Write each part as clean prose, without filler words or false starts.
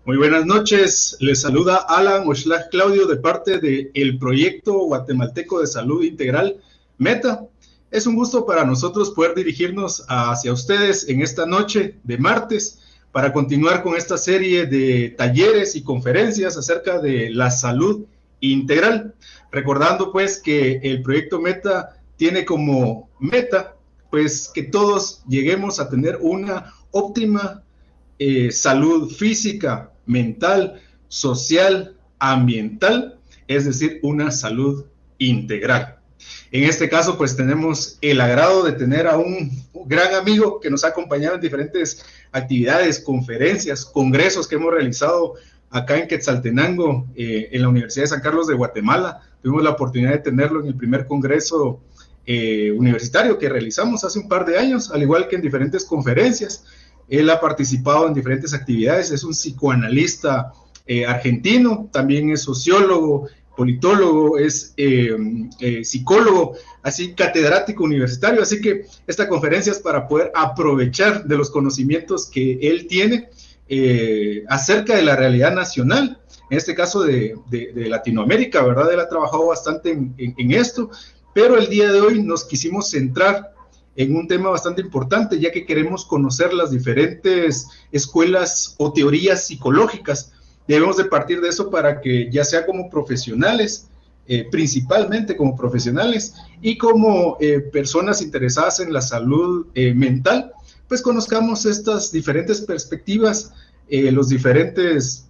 Muy buenas noches, les saluda Alan Oxlack Claudio de parte del Proyecto Guatemalteco de Salud Integral, META. Es un gusto para nosotros poder dirigirnos hacia ustedes en esta noche de martes para continuar con esta serie de talleres y conferencias acerca de la salud integral. Recordando pues que el Proyecto META tiene como meta pues que todos lleguemos a tener una óptima salud física, mental, social, ambiental, es decir, una salud integral. En este caso, pues tenemos el agrado de tener a un gran amigo que nos ha acompañado en diferentes actividades, conferencias, congresos que hemos realizado acá en Quetzaltenango, en la Universidad de San Carlos de Guatemala. Tuvimos la oportunidad de tenerlo en el primer congreso universitario que realizamos hace un par de años, al igual que en diferentes conferencias. Él ha participado en diferentes actividades, es un psicoanalista argentino, también es sociólogo, politólogo, es psicólogo, así catedrático universitario, así que esta conferencia es para poder aprovechar de los conocimientos que él tiene acerca de la realidad nacional, en este caso de Latinoamérica, ¿verdad? Él ha trabajado bastante en esto, pero el día de hoy nos quisimos centrar en un tema bastante importante, ya que queremos conocer las diferentes escuelas o teorías psicológicas. Debemos de partir de eso para que ya sea como profesionales, principalmente como profesionales y como personas interesadas en la salud mental, pues conozcamos estas diferentes perspectivas, los diferentes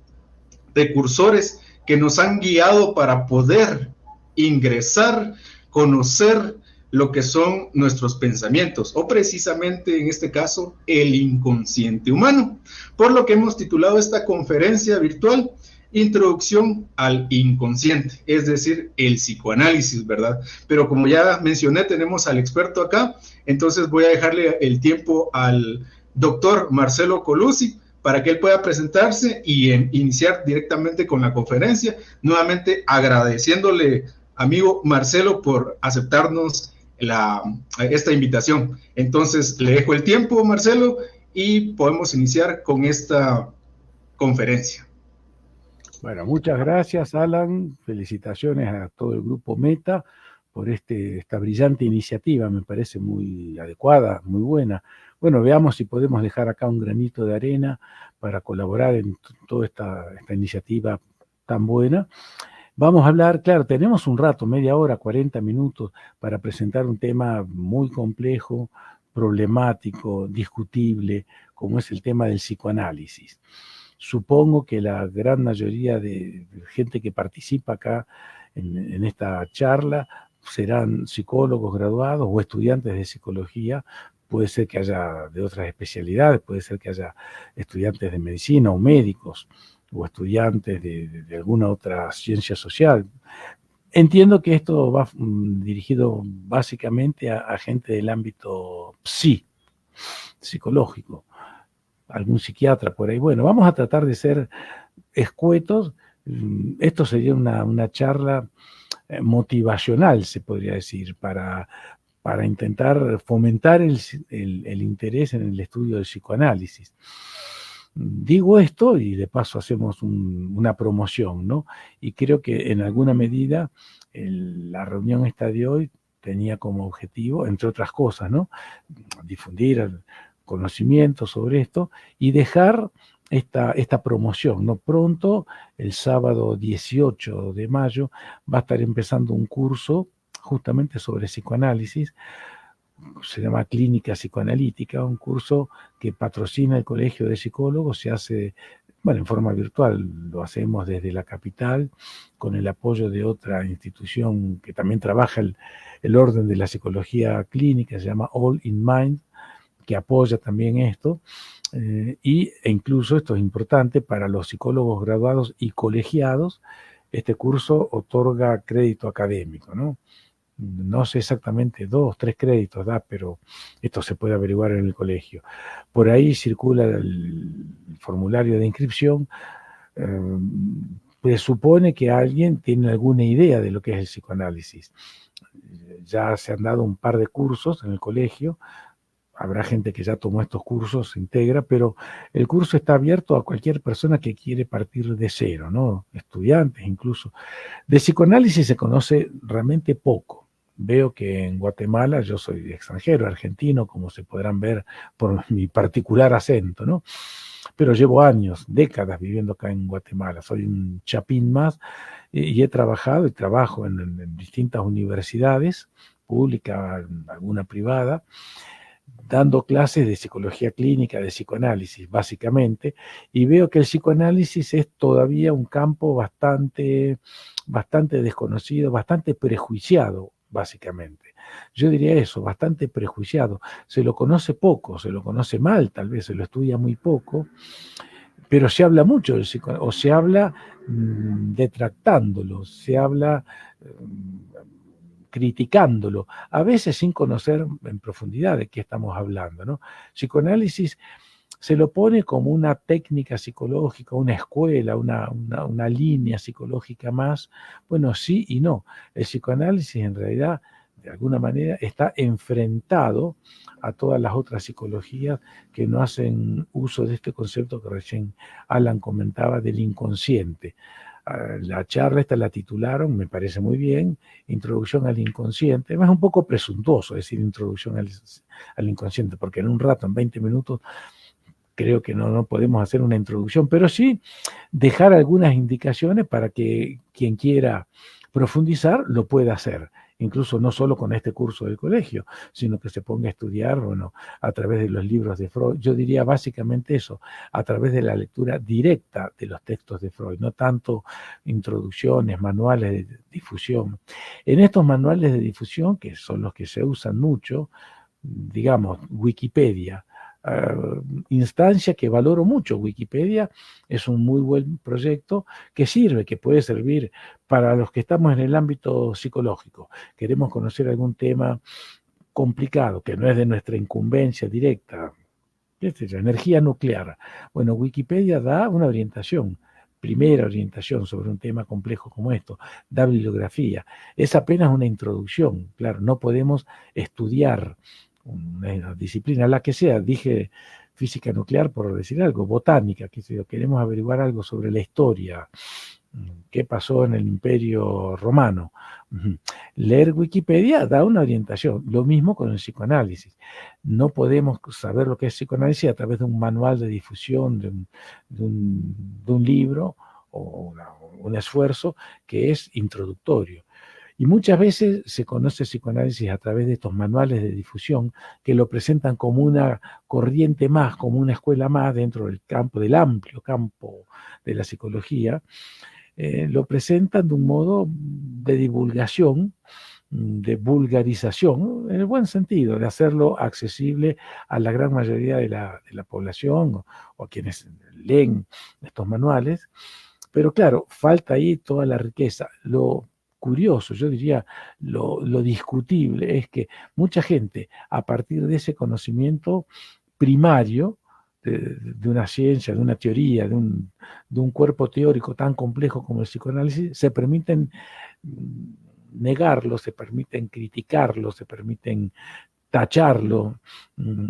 precursores que nos han guiado para poder ingresar, conocer lo que son nuestros pensamientos, o precisamente en este caso, el inconsciente humano, por lo que hemos titulado esta conferencia virtual, Introducción al Inconsciente, es decir, el psicoanálisis, ¿verdad? Pero como ya mencioné, tenemos al experto acá, entonces voy a dejarle el tiempo al doctor Marcelo Colucci, para que él pueda presentarse y iniciar directamente con la conferencia, nuevamente agradeciéndole, amigo Marcelo, por aceptarnos esta invitación. Entonces, le dejo el tiempo, Marcelo, y podemos iniciar con esta conferencia. Bueno, muchas gracias, Alan. Felicitaciones a todo el grupo META por esta brillante iniciativa. Me parece muy adecuada, muy buena. Bueno, veamos si podemos dejar acá un granito de arena para colaborar en toda esta iniciativa tan buena. Vamos a hablar, claro, tenemos un rato, media hora, 40 minutos, para presentar un tema muy complejo, problemático, discutible, como es el tema del psicoanálisis. Supongo que la gran mayoría de gente que participa acá en esta charla serán psicólogos graduados o estudiantes de psicología. Puede ser que haya de otras especialidades, puede ser que haya estudiantes de medicina o médicos, o estudiantes de alguna otra ciencia social. Entiendo que esto va dirigido básicamente a gente del ámbito psicológico, algún psiquiatra por ahí. Bueno, vamos a tratar de ser escuetos. Esto sería una charla motivacional, se podría decir, para intentar fomentar el interés en el estudio del psicoanálisis. Digo esto y de paso hacemos una promoción, ¿no? Y creo que en alguna medida la reunión esta de hoy tenía como objetivo, entre otras cosas, ¿no?, difundir el conocimiento sobre esto y dejar esta promoción, ¿no? Pronto, el sábado 18 de mayo, va a estar empezando un curso justamente sobre psicoanálisis. Se llama Clínica Psicoanalítica, un curso que patrocina el Colegio de Psicólogos, se hace, bueno, en forma virtual, lo hacemos desde la capital, con el apoyo de otra institución que también trabaja el orden de la psicología clínica, se llama All in Mind, que apoya también esto, e incluso, esto es importante, para los psicólogos graduados y colegiados, este curso otorga crédito académico, ¿no? No sé exactamente 2, 3 créditos da, pero esto se puede averiguar en el colegio. Por ahí circula el formulario de inscripción. Presupone que alguien tiene alguna idea de lo que es el psicoanálisis. Ya se han dado un par de cursos en el colegio, habrá gente que ya tomó estos cursos, se integra, pero el curso está abierto a cualquier persona que quiere partir de cero, ¿no? Estudiantes incluso. De psicoanálisis se conoce realmente poco. Veo que en Guatemala, yo soy extranjero, argentino, como se podrán ver por mi particular acento, ¿no? Pero llevo años, décadas viviendo acá en Guatemala. Soy un chapín más y he trabajado y trabajo en distintas universidades, pública, alguna privada, dando clases de psicología clínica, de psicoanálisis, básicamente, y veo que el psicoanálisis es todavía un campo bastante desconocido, bastante prejuiciado, básicamente. Yo diría eso, bastante prejuiciado. Se lo conoce poco, se lo conoce mal, tal vez se lo estudia muy poco, pero se habla mucho del psicoanálisis, o se habla detractándolo, se habla criticándolo, a veces sin conocer en profundidad de qué estamos hablando, ¿no? Psicoanálisis se lo pone como una técnica psicológica, una escuela, una línea psicológica más. Bueno, sí y no. El psicoanálisis en realidad, de alguna manera, está enfrentado a todas las otras psicologías que no hacen uso de este concepto que recién Alan comentaba del inconsciente. La charla esta la titularon, me parece muy bien, Introducción al Inconsciente. Es un poco presuntuoso decir Introducción al Inconsciente, porque en un rato, en 20 minutos, creo que no podemos hacer una introducción, pero sí dejar algunas indicaciones para que quien quiera profundizar lo pueda hacer. Incluso no solo con este curso del colegio, sino que se ponga a estudiar, bueno, a través de los libros de Freud. Yo diría básicamente eso, a través de la lectura directa de los textos de Freud, no tanto introducciones, manuales de difusión. En estos manuales de difusión, que son los que se usan mucho, digamos, Wikipedia, instancia que valoro mucho. Wikipedia es un muy buen proyecto que sirve, que puede servir para los que estamos en el ámbito psicológico. Queremos conocer algún tema complicado, que no es de nuestra incumbencia directa, qué sé yo, energía nuclear. Bueno, Wikipedia da una orientación, primera orientación sobre un tema complejo como esto, da bibliografía. Es apenas una introducción, claro, no podemos estudiar una disciplina, la que sea, dije física nuclear por decir algo, botánica, que si queremos averiguar algo sobre la historia, qué pasó en el Imperio Romano. Leer Wikipedia da una orientación, lo mismo con el psicoanálisis. No podemos saber lo que es psicoanálisis a través de un manual de difusión, de un libro o un esfuerzo que es introductorio. Y muchas veces se conoce psicoanálisis a través de estos manuales de difusión que lo presentan como una corriente más, como una escuela más dentro del campo, del amplio campo de la psicología. Lo presentan de un modo de divulgación, de vulgarización, ¿no? En el buen sentido, de hacerlo accesible a la gran mayoría de la población o quienes leen estos manuales. Pero claro, falta ahí toda la riqueza. Lo curioso, yo diría, lo discutible es que mucha gente, a partir de ese conocimiento primario, de una ciencia, de una teoría, de un cuerpo teórico tan complejo como el psicoanálisis, se permiten negarlo, se permiten criticarlo, se permiten tacharlo,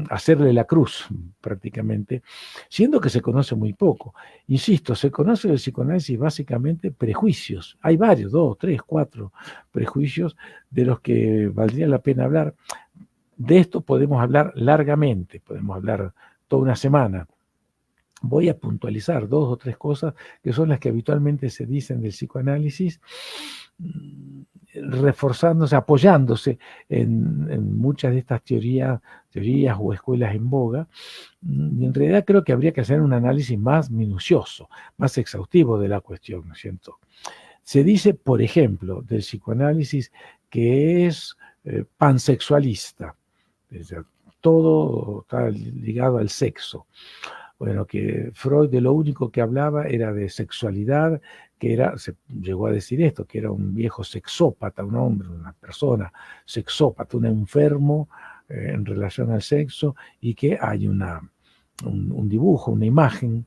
hacerle la cruz prácticamente, siendo que se conoce muy poco. Insisto, se conoce del psicoanálisis básicamente prejuicios. Hay varios, 2, 3, 4 prejuicios de los que valdría la pena hablar. De esto podemos hablar largamente, podemos hablar toda una semana. Voy a puntualizar 2 o 3 cosas que son las que habitualmente se dicen del psicoanálisis, reforzándose, apoyándose en muchas de estas teorías o escuelas en boga. Y en realidad creo que habría que hacer un análisis más minucioso, más exhaustivo de la cuestión, ¿no es cierto? Se dice, por ejemplo, del psicoanálisis que es pansexualista, todo está ligado al sexo. Bueno, que Freud de lo único que hablaba era de sexualidad, se llegó a decir esto, que era un viejo sexópata, un hombre, una persona sexópata, un enfermo en relación al sexo, y que hay un dibujo, una imagen,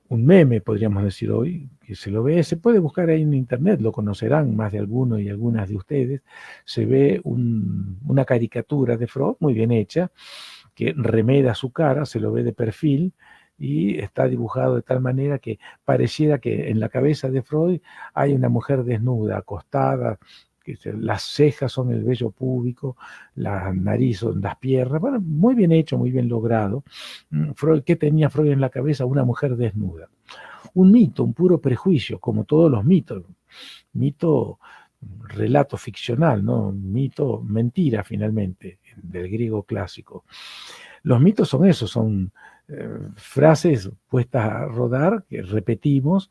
un meme, podríamos decir hoy, que se lo ve, se puede buscar ahí en internet, lo conocerán más de algunos y algunas de ustedes, se ve una caricatura de Freud muy bien hecha, que remeda su cara, se lo ve de perfil, y está dibujado de tal manera que pareciera que en la cabeza de Freud hay una mujer desnuda, acostada, que las cejas son el vello púbico, la nariz son las piernas, bueno, muy bien hecho, muy bien logrado. Freud, ¿qué tenía Freud en la cabeza? Una mujer desnuda. Un mito, un puro prejuicio, como todos los mitos. Mito, relato ficcional, ¿no? Mito, mentira finalmente, del griego clásico. Los mitos son eso, son frases puestas a rodar que repetimos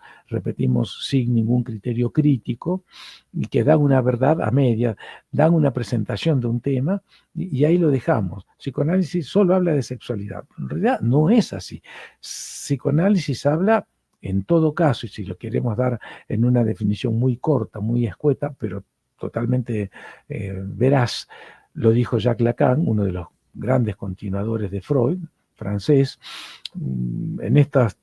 sin ningún criterio crítico y que dan una verdad a media, dan una presentación de un tema y ahí lo dejamos. Psicoanálisis solo habla de sexualidad. En realidad no es así. Psicoanálisis habla, en todo caso, y si lo queremos dar en una definición muy corta, muy escueta, pero totalmente veraz, lo dijo Jacques Lacan, uno de los grandes continuadores de Freud, francés. En estos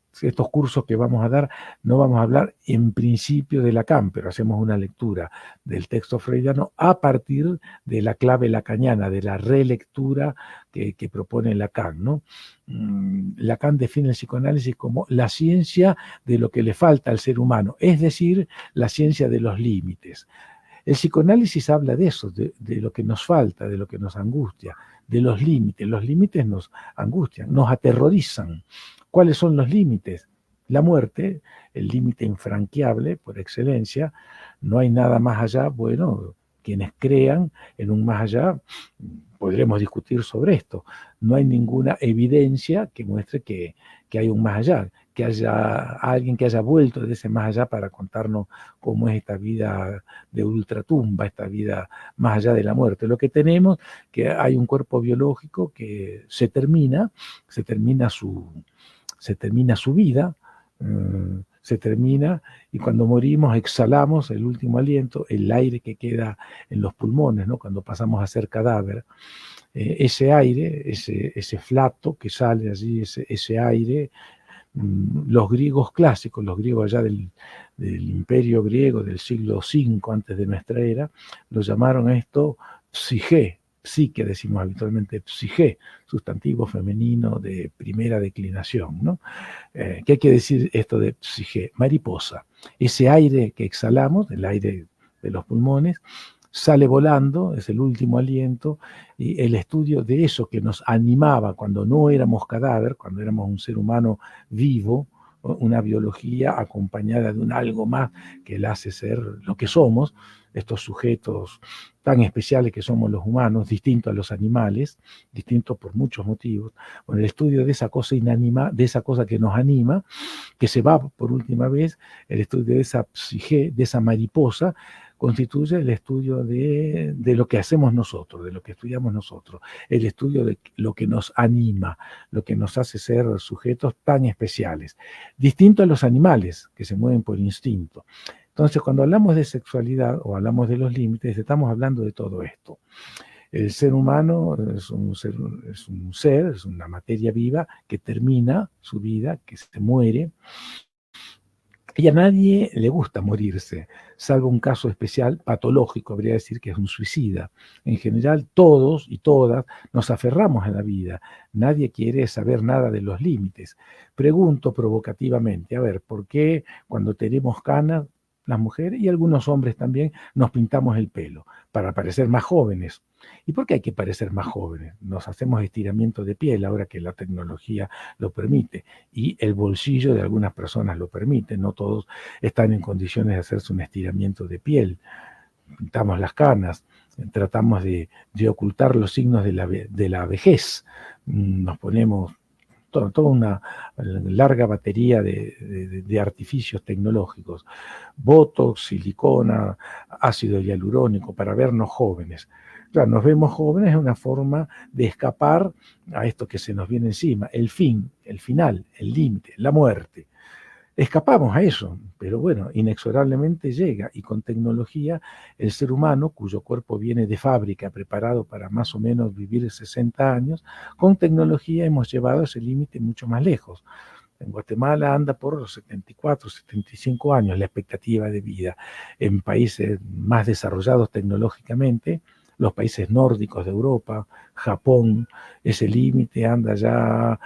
cursos que vamos a dar no vamos a hablar en principio de Lacan, pero hacemos una lectura del texto freudiano a partir de la clave lacaniana, de la relectura que propone Lacan, ¿no? Lacan define el psicoanálisis como la ciencia de lo que le falta al ser humano, es decir, la ciencia de los límites. El psicoanálisis habla de eso, de lo que nos falta, de lo que nos angustia, de los límites. Los límites nos angustian, nos aterrorizan. ¿Cuáles son los límites? La muerte, el límite infranqueable por excelencia. No hay nada más allá. Bueno, quienes crean en un más allá, podremos discutir sobre esto. No hay ninguna evidencia que muestre que hay un más allá, que haya alguien que haya vuelto de ese más allá para contarnos cómo es esta vida de ultratumba, esta vida más allá de la muerte. Lo que tenemos, que hay un cuerpo biológico que se termina su vida, se termina, y cuando morimos exhalamos el último aliento, el aire que queda en los pulmones, ¿no? Cuando pasamos a ser cadáver. Ese aire, ese flato que sale allí, ese aire, los griegos clásicos, los griegos allá del imperio griego del siglo V antes de nuestra era, lo llamaron esto psique, decimos habitualmente psique, sustantivo femenino de primera declinación, ¿no? ¿Qué hay que decir esto de psique? Mariposa. Ese aire que exhalamos, el aire de los pulmones, sale volando, es el último aliento, y el estudio de eso que nos animaba cuando no éramos cadáver, cuando éramos un ser humano vivo, una biología acompañada de un algo más que la hace ser lo que somos, estos sujetos tan especiales que somos los humanos, distintos a los animales, distintos por muchos motivos. Bueno, el estudio de esa cosa inanima, de esa cosa que nos anima, que se va por última vez, el estudio de esa psique, de esa mariposa, constituye el estudio de lo que hacemos nosotros, de lo que estudiamos nosotros, el estudio de lo que nos anima, lo que nos hace ser sujetos tan especiales, distinto a los animales que se mueven por instinto. Entonces, cuando hablamos de sexualidad o hablamos de los límites, estamos hablando de todo esto. El ser humano es un ser, es una materia viva que termina su vida, que se muere. Y a nadie le gusta morirse, salvo un caso especial, patológico, habría que decir que es un suicida. En general, todos y todas nos aferramos a la vida. Nadie quiere saber nada de los límites. Pregunto provocativamente, a ver, ¿por qué cuando tenemos canas, las mujeres y algunos hombres también, nos pintamos el pelo? Para parecer más jóvenes. ¿Y por qué hay que parecer más jóvenes? Nos hacemos estiramiento de piel ahora que la tecnología lo permite y el bolsillo de algunas personas lo permite. No todos están en condiciones de hacerse un estiramiento de piel. Pintamos las canas, tratamos de ocultar los signos de la vejez. Nos ponemos toda una larga batería de artificios tecnológicos, botox, silicona, ácido hialurónico, para vernos jóvenes. Claro, nos vemos jóvenes es una forma de escapar a esto que se nos viene encima, el fin, el final, el límite, la muerte. Escapamos a eso, pero bueno, inexorablemente llega, y con tecnología el ser humano, cuyo cuerpo viene de fábrica, preparado para más o menos vivir 60 años, con tecnología hemos llevado ese límite mucho más lejos. En Guatemala anda por los 74, 75 años la expectativa de vida. En países más desarrollados tecnológicamente, los países nórdicos de Europa, Japón, ese límite anda ya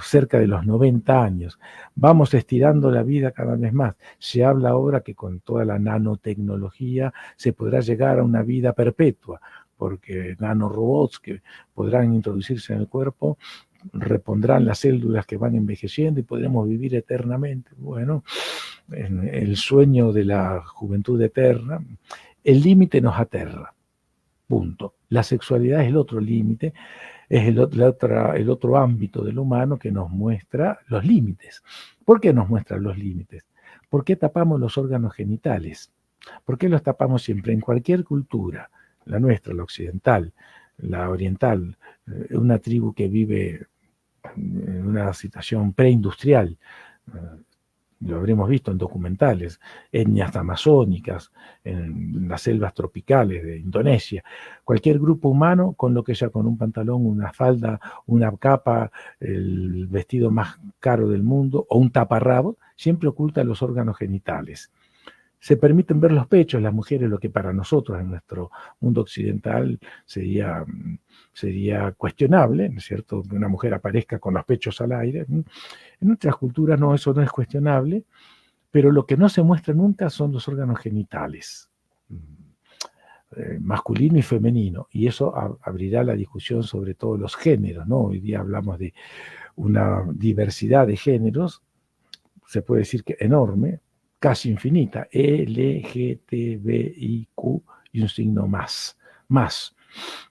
cerca de los 90 años. Vamos estirando la vida cada vez más. Se habla ahora que con toda la nanotecnología se podrá llegar a una vida perpetua, porque nanorobots que podrán introducirse en el cuerpo repondrán las células que van envejeciendo y podremos vivir eternamente. Bueno, en el sueño de la juventud eterna, el límite nos aterra. Punto. La sexualidad es el otro límite, es el otro ámbito del humano que nos muestra los límites. ¿Por qué nos muestra los límites? ¿Por qué tapamos los órganos genitales? ¿Por qué los tapamos siempre? En cualquier cultura, la nuestra, la occidental, la oriental, una tribu que vive en una situación preindustrial, lo habremos visto en documentales, etnias amazónicas, en las selvas tropicales de Indonesia, cualquier grupo humano con lo que sea, con un pantalón, una falda, una capa, el vestido más caro del mundo o un taparrabo, siempre oculta los órganos genitales. Se permiten ver los pechos, las mujeres, lo que para nosotros en nuestro mundo occidental sería cuestionable, ¿no es cierto? Que una mujer aparezca con los pechos al aire. En otras culturas no, eso no es cuestionable, pero lo que no se muestra nunca son los órganos genitales, masculino y femenino, y eso abrirá la discusión sobre todos los géneros, ¿no? Hoy día hablamos de una diversidad de géneros, se puede decir que enorme, casi infinita, L, G, T, B, I, Q y un signo más.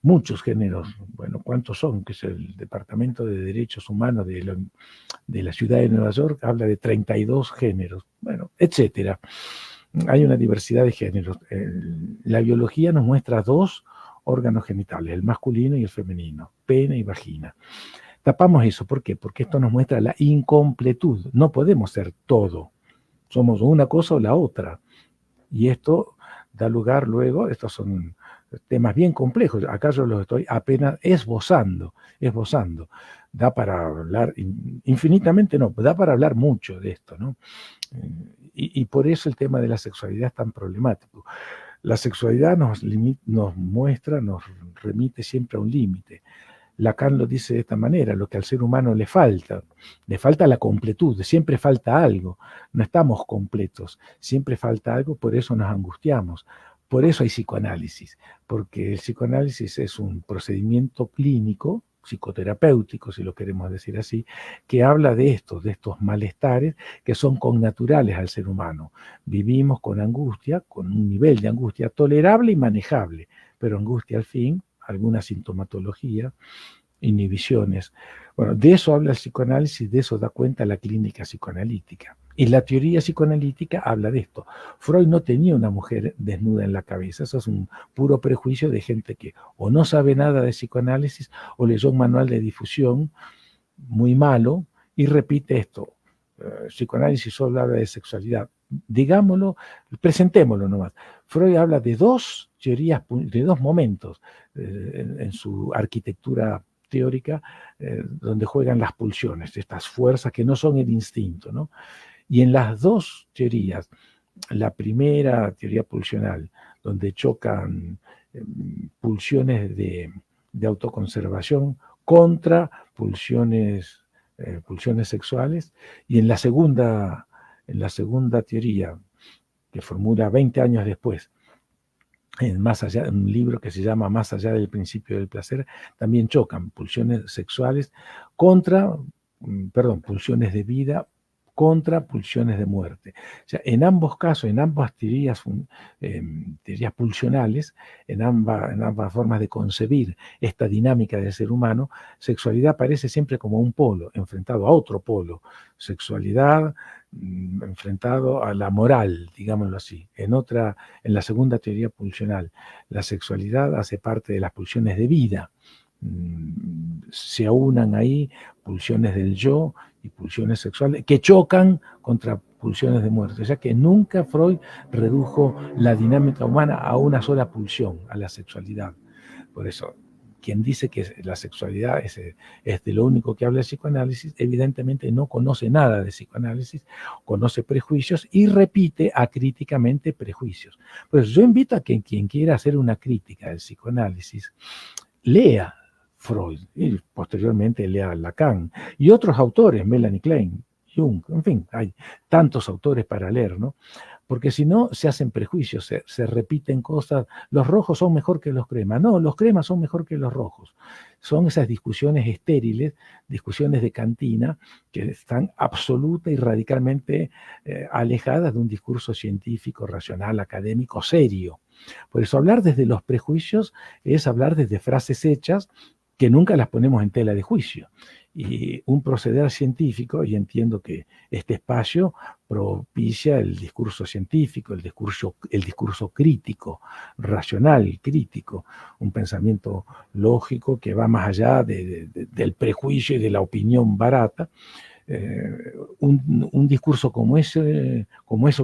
Muchos géneros, bueno, ¿cuántos son? Que es el Departamento de Derechos Humanos de la ciudad de Nueva York, habla de 32 géneros, bueno, etcétera. Hay una diversidad de géneros. La biología nos muestra dos órganos genitales, el masculino y el femenino, pene y vagina. Tapamos eso, ¿por qué? Porque esto nos muestra la incompletud, no podemos ser todo. Somos una cosa o la otra. Y esto da lugar luego, estos son temas bien complejos, acá yo los estoy apenas esbozando. Da para hablar infinitamente, no, da para hablar mucho de esto, ¿no? Y por eso el tema de la sexualidad es tan problemático. La sexualidad nos muestra, nos remite siempre a un límite. Lacan lo dice de esta manera: lo que al ser humano le falta la completud, siempre falta algo, no estamos completos, siempre falta algo, por eso nos angustiamos, por eso hay psicoanálisis, porque el psicoanálisis es un procedimiento clínico, psicoterapéutico, si lo queremos decir así, que habla de estos malestares que son connaturales al ser humano. Vivimos con angustia, con un nivel de angustia tolerable y manejable, pero angustia al fin, alguna sintomatología, inhibiciones. Bueno, de eso habla el psicoanálisis, de eso da cuenta la clínica psicoanalítica. Y la teoría psicoanalítica habla de esto. Freud no tenía una mujer desnuda en la cabeza, eso es un puro prejuicio de gente que o no sabe nada de psicoanálisis o leyó un manual de difusión muy malo y repite esto. Psicoanálisis solo habla de sexualidad. Digámoslo, presentémoslo nomás. Freud habla de dos teorías, de dos momentos en su arquitectura teórica, donde juegan las pulsiones, estas fuerzas que no son el instinto, ¿no? Y en las dos teorías, la primera teoría pulsional, donde chocan pulsiones de autoconservación contra pulsiones sexuales, y en la segunda teoría, que formula 20 años después, más allá, un libro que se llama Más allá del principio del placer, también chocan pulsiones sexuales pulsiones de vida contra pulsiones de muerte. O sea, en ambos casos, en ambas teorías pulsionales, en ambas formas de concebir esta dinámica del ser humano, sexualidad aparece siempre como un polo, enfrentado a otro polo. Sexualidad enfrentado a la moral, digámoslo así. En la segunda teoría pulsional, la sexualidad hace parte de las pulsiones de vida. Se aunan ahí pulsiones del yo y pulsiones sexuales que chocan contra pulsiones de muerte. O sea que nunca Freud redujo la dinámica humana a una sola pulsión, a la sexualidad. Por eso quien dice que la sexualidad es de lo único que habla el psicoanálisis, evidentemente no conoce nada de psicoanálisis, conoce prejuicios y repite acríticamente prejuicios. Pues yo invito a que quien quiera hacer una crítica del psicoanálisis, lea Freud y posteriormente lea Lacan y otros autores, Melanie Klein, Jung, en fin, hay tantos autores para leer, ¿no? Porque si no, se hacen prejuicios, se repiten cosas. Los rojos son mejor que los cremas. No, los cremas son mejor que los rojos. Son esas discusiones estériles, discusiones de cantina, que están absoluta y radicalmente alejadas de un discurso científico, racional, académico, serio. Por eso hablar desde los prejuicios es hablar desde frases hechas que nunca las ponemos en tela de juicio. Y un proceder científico, y entiendo que este espacio propicia el discurso científico, el discurso crítico, racional, crítico, un pensamiento lógico que va más allá del prejuicio y de la opinión barata. Un discurso como eso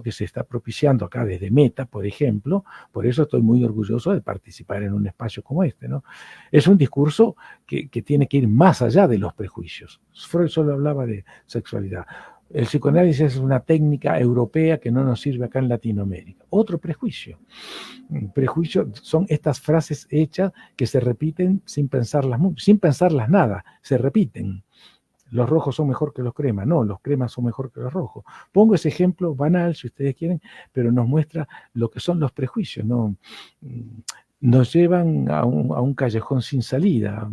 que se está propiciando acá desde Meta, por ejemplo, por eso estoy muy orgulloso de participar en un espacio como este, ¿no? Es un discurso que tiene que ir más allá de los prejuicios. Freud solo hablaba de sexualidad. El psicoanálisis es una técnica europea que no nos sirve acá en Latinoamérica. Otro prejuicio. Prejuicio son estas frases hechas que se repiten sin pensarlas nada, se repiten. Los rojos son mejor que los cremas. No, los cremas son mejor que los rojos. Pongo ese ejemplo banal, si ustedes quieren, pero nos muestra lo que son los prejuicios, ¿no? Nos llevan a un callejón sin salida,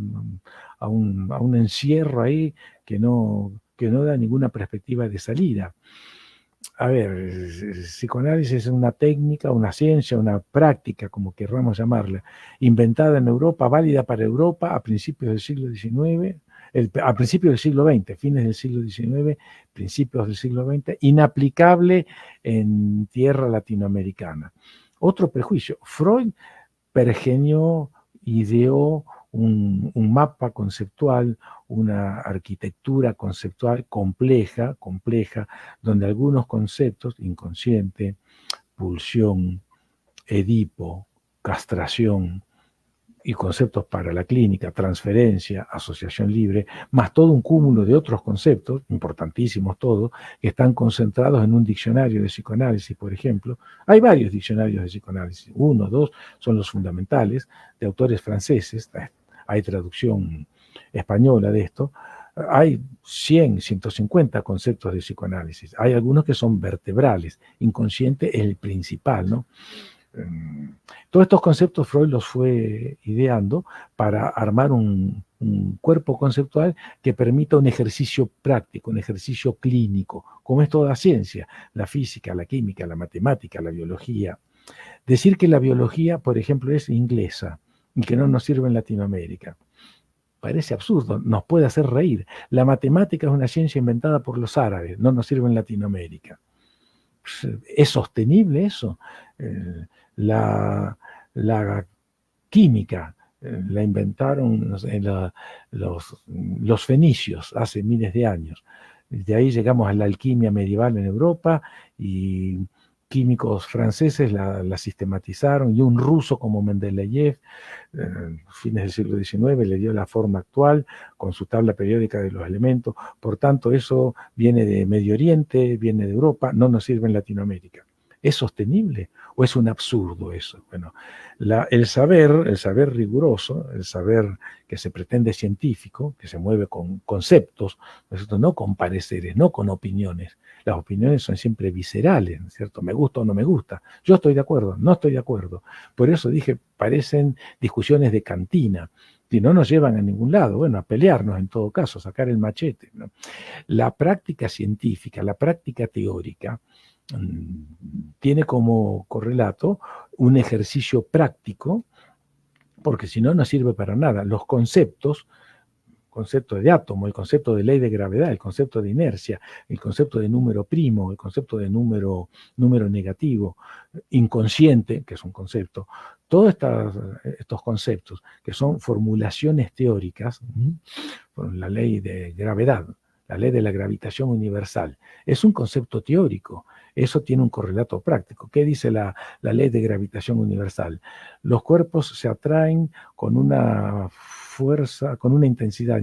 a un encierro ahí que no da ninguna perspectiva de salida. A ver, el psicoanálisis es una técnica, una ciencia, una práctica, como querramos llamarla, inventada en Europa, válida para Europa a principios del siglo XIX, a principios del siglo XX, fines del siglo XIX, principios del siglo XX, inaplicable en tierra latinoamericana. Otro prejuicio, Freud pergeñó, ideó un mapa conceptual, una arquitectura conceptual compleja, donde algunos conceptos, inconsciente, pulsión, Edipo, castración, y conceptos para la clínica, transferencia, asociación libre, más todo un cúmulo de otros conceptos, importantísimos todos, que están concentrados en un diccionario de psicoanálisis, por ejemplo. Hay varios diccionarios de psicoanálisis, 1, 2 son los fundamentales, de autores franceses, hay traducción española de esto, hay 100, 150 conceptos de psicoanálisis, hay algunos que son vertebrales, inconsciente es el principal, ¿no? Todos estos conceptos Freud los fue ideando para armar un cuerpo conceptual que permita un ejercicio práctico, un ejercicio clínico, como es toda ciencia, la física, la química, la matemática, la biología. Decir que la biología, por ejemplo, es inglesa y que no nos sirve en Latinoamérica, parece absurdo, nos puede hacer reír. La matemática es una ciencia inventada por los árabes, no nos sirve en Latinoamérica. ¿Es sostenible eso? La química la inventaron los fenicios hace miles de años. De ahí llegamos a la alquimia medieval en Europa y químicos franceses la sistematizaron y un ruso como Mendeleev, fines del siglo XIX, le dio la forma actual con su tabla periódica de los elementos. Por tanto, eso viene de Medio Oriente, viene de Europa, no nos sirve en Latinoamérica. ¿Es sostenible o es un absurdo eso? Bueno, el saber riguroso, el saber que se pretende científico, que se mueve con conceptos, no con pareceres, no con opiniones. Las opiniones son siempre viscerales, ¿no es cierto? Me gusta o no me gusta. Yo estoy de acuerdo, no estoy de acuerdo. Por eso dije, parecen discusiones de cantina, y no nos llevan a ningún lado. Bueno, a pelearnos en todo caso, sacar el machete, ¿no? La práctica científica, la práctica teórica, tiene como correlato un ejercicio práctico, porque si no, no sirve para nada. Los conceptos, concepto de átomo, el concepto de ley de gravedad, el concepto de inercia, el concepto de número primo, el concepto de número negativo, inconsciente, que es un concepto, todos estos conceptos que son formulaciones teóricas, la ley de gravedad, la ley de la gravitación universal, es un concepto teórico. Eso tiene un correlato práctico. ¿Qué dice la ley de gravitación universal? Los cuerpos se atraen con una fuerza, con una intensidad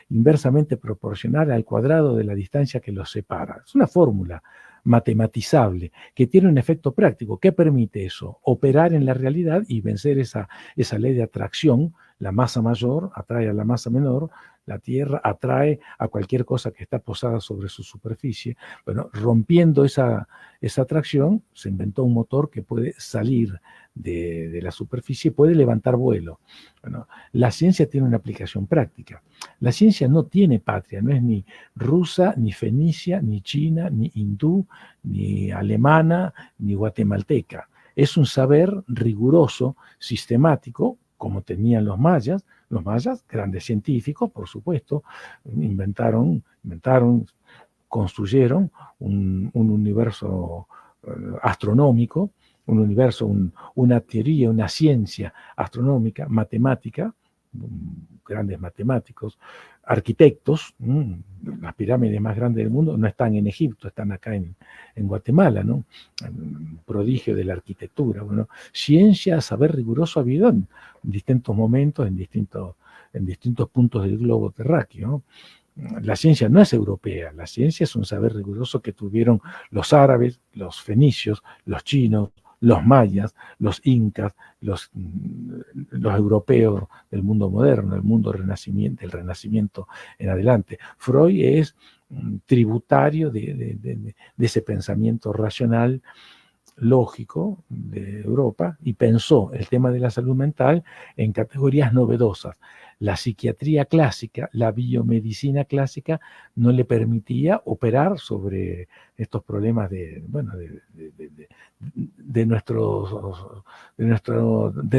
inversamente proporcional al cuadrado de la distancia que los separa. Es una fórmula matematizable que tiene un efecto práctico. ¿Qué permite eso? Operar en la realidad y vencer esa ley de atracción. La masa mayor atrae a la masa menor, la Tierra atrae a cualquier cosa que está posada sobre su superficie. Bueno, rompiendo esa atracción, se inventó un motor que puede salir de la superficie y puede levantar vuelo. Bueno, la ciencia tiene una aplicación práctica. La ciencia no tiene patria, no es ni rusa, ni fenicia, ni china, ni hindú, ni alemana, ni guatemalteca. Es un saber riguroso, sistemático, como tenían los mayas, grandes científicos, por supuesto, inventaron, construyeron un universo astronómico, un universo, una teoría, una ciencia astronómica, matemática, grandes matemáticos, arquitectos. Las pirámides más grandes del mundo no están en Egipto, están acá en Guatemala, ¿no? Un prodigio de la arquitectura. Bueno, ciencia, saber riguroso ha habido en distintos momentos, en distintos puntos del globo terráqueo, ¿no? La ciencia no es europea, la ciencia es un saber riguroso que tuvieron los árabes, los fenicios, los chinos, los mayas, los incas, los europeos del mundo moderno, del mundo del Renacimiento en adelante. Freud es tributario de ese pensamiento racional, lógico de Europa, y pensó el tema de la salud mental en categorías novedosas. La psiquiatría clásica, la biomedicina clásica no le permitía operar sobre estos problemas de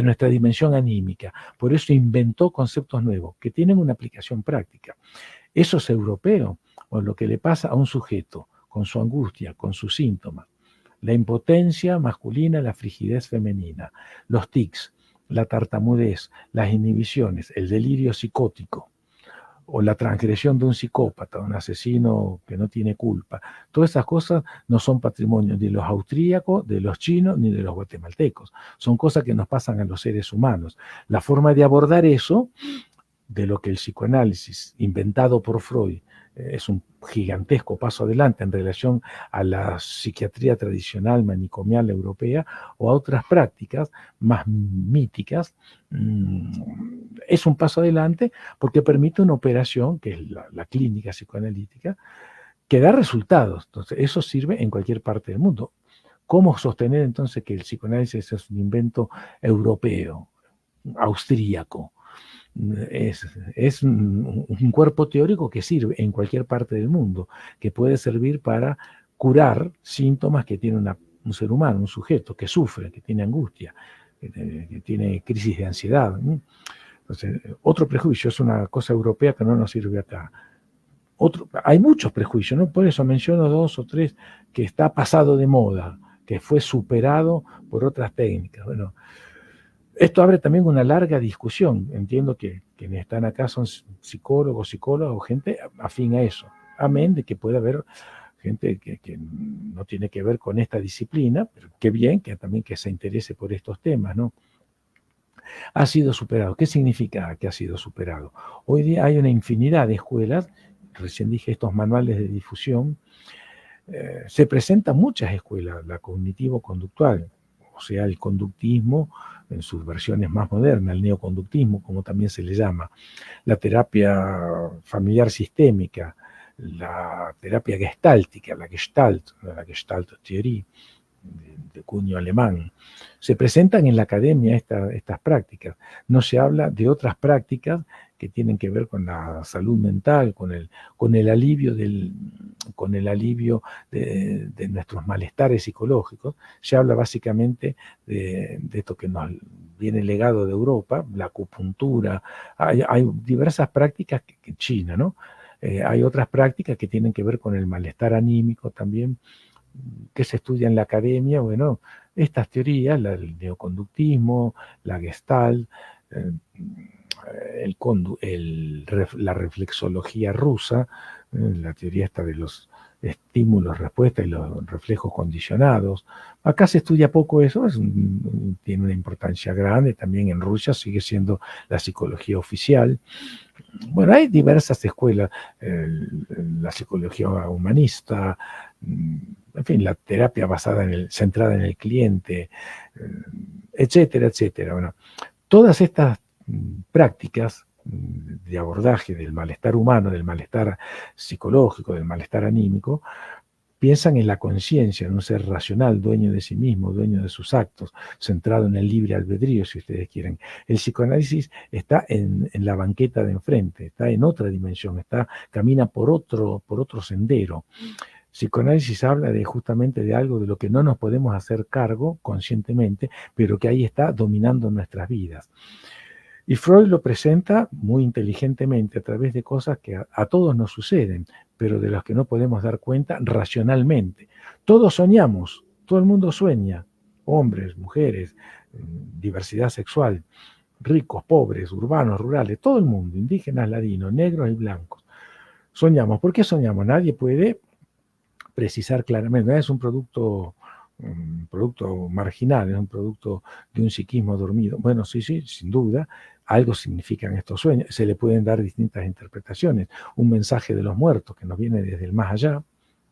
nuestra dimensión anímica. Por eso inventó conceptos nuevos que tienen una aplicación práctica. Eso es europeo, o lo que le pasa a un sujeto con su angustia, con sus síntomas. La impotencia masculina, la frigidez femenina, los tics, la tartamudez, las inhibiciones, el delirio psicótico o la transgresión de un psicópata, un asesino que no tiene culpa. Todas esas cosas no son patrimonio de los austríacos, de los chinos, ni de los guatemaltecos. Son cosas que nos pasan a los seres humanos. La forma de abordar eso, de lo que el psicoanálisis inventado por Freud es un gigantesco paso adelante en relación a la psiquiatría tradicional manicomial europea o a otras prácticas más míticas, es un paso adelante porque permite una operación, que es la clínica psicoanalítica, que da resultados. Entonces, eso sirve en cualquier parte del mundo. ¿Cómo sostener entonces que el psicoanálisis es un invento europeo, austríaco? Es un cuerpo teórico que sirve en cualquier parte del mundo, que puede servir para curar síntomas que tiene un ser humano, un sujeto que sufre, que tiene angustia, que tiene crisis de ansiedad. Entonces, otro prejuicio es una cosa europea que no nos sirve acá. Hay muchos prejuicios, ¿no? Por eso menciono 2 o 3 que está pasado de moda, que fue superado por otras técnicas. Bueno, esto abre también una larga discusión. Entiendo que quienes están acá son psicólogos, gente afín a eso. Amén de que pueda haber gente que no tiene que ver con esta disciplina, pero qué bien que también que se interese por estos temas, ¿no? Ha sido superado. ¿Qué significa que ha sido superado? Hoy día hay una infinidad de escuelas, recién dije estos manuales de difusión, se presentan muchas escuelas, la cognitivo-conductual, o sea, el conductismo en sus versiones más modernas, el neoconductismo, como también se le llama, la terapia familiar sistémica, la terapia gestáltica, la Gestalt Theorie, de cuño alemán. Se presentan en la academia estas prácticas. No se habla de otras prácticas que tienen que ver con la salud mental, con el alivio de nuestros malestares psicológicos. Se habla básicamente de esto que nos viene legado de Europa, la acupuntura. Hay diversas prácticas que China, ¿no? Hay otras prácticas que tienen que ver con el malestar anímico también, que se estudia en la academia. Bueno, estas teorías, el neoconductismo, la Gestalt, la reflexología rusa, la teoría esta de los estímulos, respuestas y los reflejos condicionados. Acá se estudia poco eso, tiene una importancia grande, también en Rusia sigue siendo la psicología oficial. Bueno, hay diversas escuelas, la psicología humanista, en fin, la terapia centrada en el cliente, etcétera, etcétera. Bueno, todas estas prácticas de abordaje del malestar humano, del malestar psicológico, del malestar anímico, piensan en la conciencia, en un ser racional, dueño de sí mismo, dueño de sus actos, centrado en el libre albedrío, si ustedes quieren. El psicoanálisis está en la banqueta de enfrente, está en otra dimensión, camina por otro sendero. Psicoanálisis habla justamente de algo de lo que no nos podemos hacer cargo conscientemente, pero que ahí está dominando nuestras vidas. Y Freud lo presenta muy inteligentemente a través de cosas que a todos nos suceden, pero de las que no podemos dar cuenta racionalmente. Todos soñamos, todo el mundo sueña, hombres, mujeres, diversidad sexual, ricos, pobres, urbanos, rurales, todo el mundo, indígenas, ladinos, negros y blancos. Soñamos. ¿Por qué soñamos? Nadie puede precisar claramente. No es un producto marginal, es un producto de un psiquismo dormido. Bueno, sí, sin duda, algo significan estos sueños. Se le pueden dar distintas interpretaciones. Un mensaje de los muertos que nos viene desde el más allá,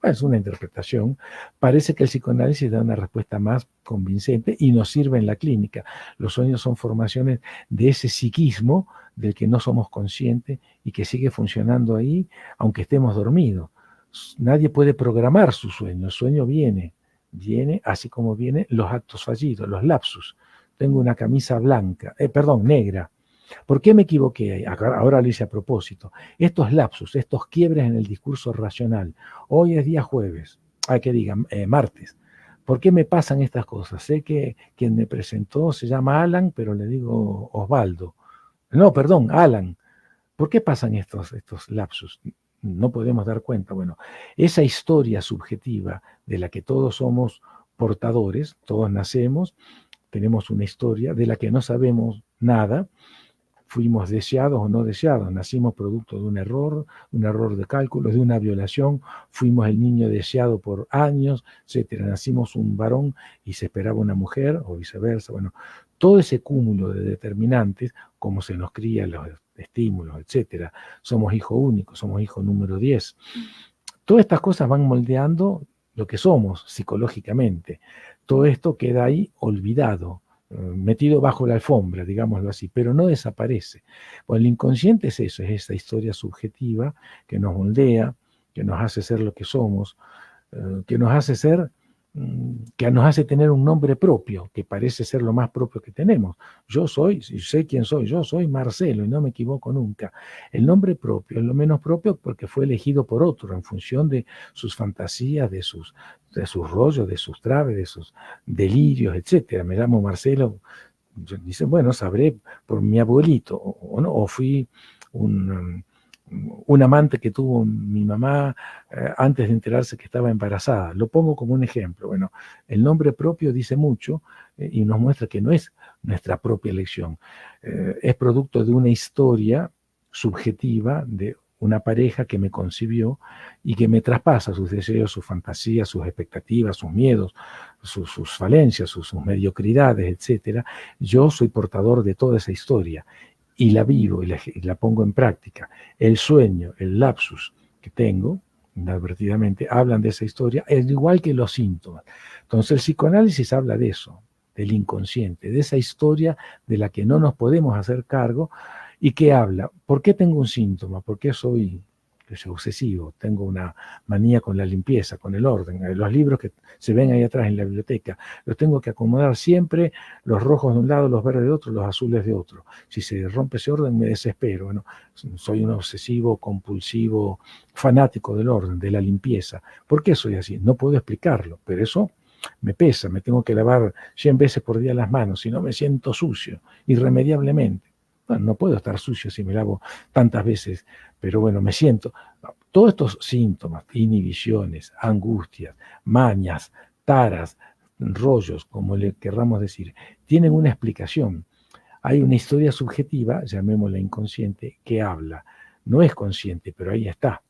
es una interpretación. Parece que el psicoanálisis da una respuesta más convincente y nos sirve en la clínica. Los sueños son formaciones de ese psiquismo del que no somos conscientes y que sigue funcionando ahí, aunque estemos dormidos. Nadie puede programar su sueño. El sueño viene así como vienen los actos fallidos, los lapsus. Tengo una camisa negra. ¿Por qué me equivoqué? Ahora lo hice a propósito. Estos lapsus, estos quiebres en el discurso racional. Hoy es día jueves, martes. ¿Por qué me pasan estas cosas? Sé que quien me presentó se llama Alan, pero le digo Osvaldo. No, perdón, Alan. ¿Por qué pasan estos lapsus? No podemos dar cuenta. Bueno, esa historia subjetiva de la que todos somos portadores, todos nacemos, tenemos una historia de la que no sabemos nada, fuimos deseados o no deseados, nacimos producto de un error de cálculo, de una violación, fuimos el niño deseado por años, etcétera, nacimos un varón y se esperaba una mujer o viceversa. Bueno, todo ese cúmulo de determinantes, como se nos cría los estímulos, etcétera, somos hijo único, somos hijo número 10. Todas estas cosas van moldeando lo que somos psicológicamente. Todo esto queda ahí olvidado, metido bajo la alfombra, digámoslo así, pero no desaparece. Pues el inconsciente es eso, es esa historia subjetiva que nos moldea, que nos hace ser lo que somos, que nos hace tener un nombre propio, que parece ser lo más propio que tenemos. Yo sé quién soy, yo soy Marcelo y no me equivoco nunca. El nombre propio es lo menos propio porque fue elegido por otro en función de sus fantasías, de sus rollos, de sus traves, de sus delirios, etcétera. Me llamo Marcelo, dicen, bueno, sabré por mi abuelito, o fui un amante que tuvo mi mamá antes de enterarse que estaba embarazada. Lo pongo como un ejemplo. Bueno, el nombre propio dice mucho y nos muestra que no es nuestra propia elección. Es producto de una historia subjetiva de una pareja que me concibió y que me traspasa sus deseos, sus fantasías, sus expectativas, sus miedos, sus falencias, sus mediocridades, etc. Yo soy portador de toda esa historia y la vivo y la pongo en práctica. El sueño, el lapsus que tengo, inadvertidamente, hablan de esa historia, es igual que los síntomas. Entonces el psicoanálisis habla de eso, del inconsciente, de esa historia de la que no nos podemos hacer cargo y que habla, ¿por qué tengo un síntoma? ¿Por qué soy obsesivo? Tengo una manía con la limpieza, con el orden. Los libros que se ven ahí atrás en la biblioteca, los tengo que acomodar siempre, los rojos de un lado, los verdes de otro, los azules de otro. Si se rompe ese orden me desespero. Bueno, soy un obsesivo, compulsivo, fanático del orden, de la limpieza. ¿Por qué soy así? No puedo explicarlo, pero eso me pesa, me tengo que lavar 100 veces por día las manos, si no me siento sucio, irremediablemente. Bueno, no puedo estar sucio si me lavo tantas veces, pero bueno, me siento. Todos estos síntomas, inhibiciones, angustias, mañas, taras, rollos, como le querramos decir, tienen una explicación. Hay una historia subjetiva, llamémosla inconsciente, que habla. No es consciente, pero ahí está.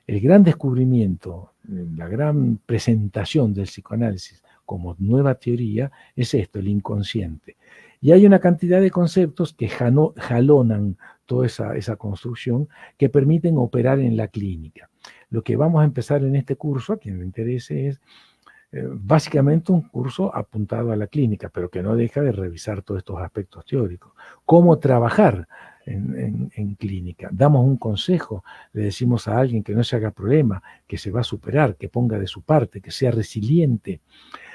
El gran descubrimiento, la gran presentación del psicoanálisis como nueva teoría es esto, el inconsciente. Y hay una cantidad de conceptos que jalonan toda esa construcción que permiten operar en la clínica. Lo que vamos a empezar en este curso, a quien le interese, es básicamente un curso apuntado a la clínica, pero que no deja de revisar todos estos aspectos teóricos. Cómo trabajar en clínica. Damos un consejo, le decimos a alguien que no se haga problema, que se va a superar, que ponga de su parte, que sea resiliente.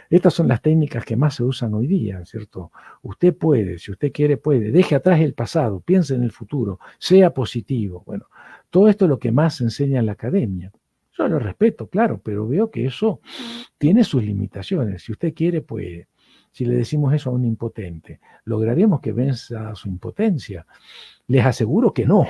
Estas son las técnicas que más se usan hoy día, ¿cierto? Usted puede, si usted quiere, puede. Deje atrás el pasado, piense en el futuro, sea positivo. Bueno, todo esto es lo que más se enseña en la academia. Yo lo respeto, claro, pero veo que eso tiene sus limitaciones. Si usted quiere, puede. Si le decimos eso a un impotente, ¿lograremos que venza su impotencia? Les aseguro que no,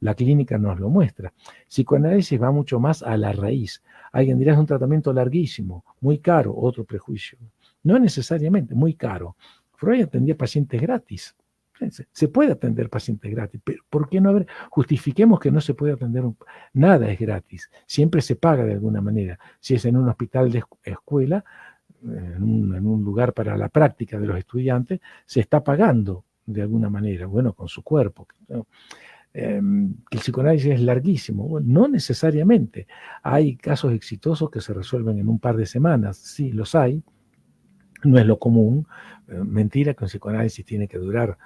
la clínica nos lo muestra. Psicoanálisis va mucho más a la raíz. Alguien dirá, es un tratamiento larguísimo, muy caro, otro prejuicio. No necesariamente, muy caro. Freud atendía pacientes gratis. Se puede atender pacientes gratis, pero ¿por qué no haber? Justifiquemos que no se puede atender, nada es gratis, siempre se paga de alguna manera. Si es en un hospital de escuela, en un lugar para la práctica de los estudiantes, se está pagando de alguna manera, bueno, con su cuerpo. ¿No? El psicoanálisis es larguísimo. Bueno, no necesariamente. Hay casos exitosos que se resuelven en un par de semanas, sí, los hay, no es lo común. Mentira que un psicoanálisis tiene que durar,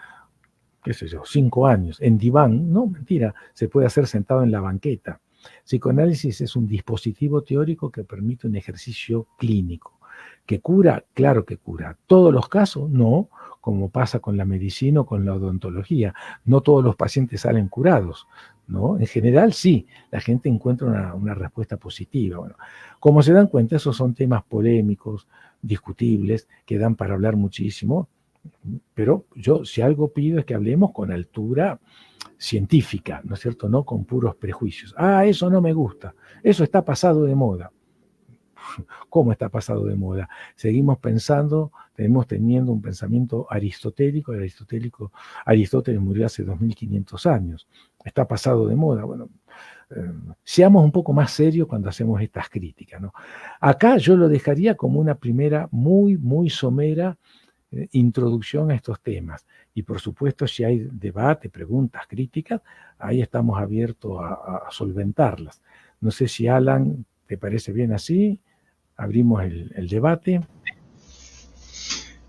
qué sé yo, 5 años. En diván, no, mentira, se puede hacer sentado en la banqueta. Psicoanálisis es un dispositivo teórico que permite un ejercicio clínico. ¿Que cura? Claro que cura. ¿Todos los casos? No, como pasa con la medicina o con la odontología. No todos los pacientes salen curados, ¿no? En general sí, la gente encuentra una respuesta positiva. Bueno, como se dan cuenta, esos son temas polémicos, discutibles, que dan para hablar muchísimo, pero yo si algo pido es que hablemos con altura científica, ¿no es cierto? No con puros prejuicios. Ah, eso no me gusta, eso está pasado de moda. ¿Cómo está pasado de moda? Seguimos pensando, seguimos teniendo un pensamiento aristotélico. Aristóteles murió hace 2500 años. Está pasado de moda. Bueno, seamos un poco más serios cuando hacemos estas críticas, ¿no? Acá yo lo dejaría como una primera muy, muy somera introducción a estos temas. Y por supuesto, si hay debate, preguntas, críticas, ahí estamos abiertos a solventarlas. No sé si, Alan, ¿te parece bien así? Abrimos el debate.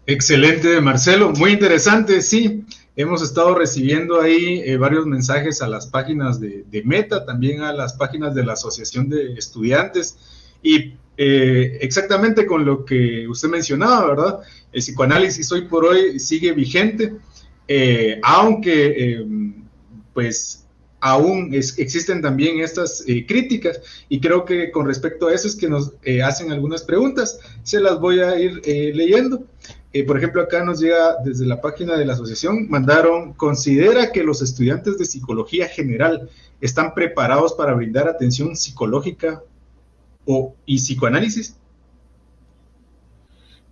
Excelente, Marcelo. Muy interesante, sí. Hemos estado recibiendo ahí varios mensajes a las páginas de Meta, también a las páginas de la Asociación de Estudiantes. Y exactamente con lo que usted mencionaba, ¿verdad? El psicoanálisis hoy por hoy sigue vigente, aunque pues aún existen también estas críticas, y creo que con respecto a eso es que nos hacen algunas preguntas. Se las voy a ir leyendo. Por ejemplo, acá nos llega desde la página de la asociación, ¿considera que los estudiantes de psicología general están preparados para brindar atención psicológica y psicoanálisis?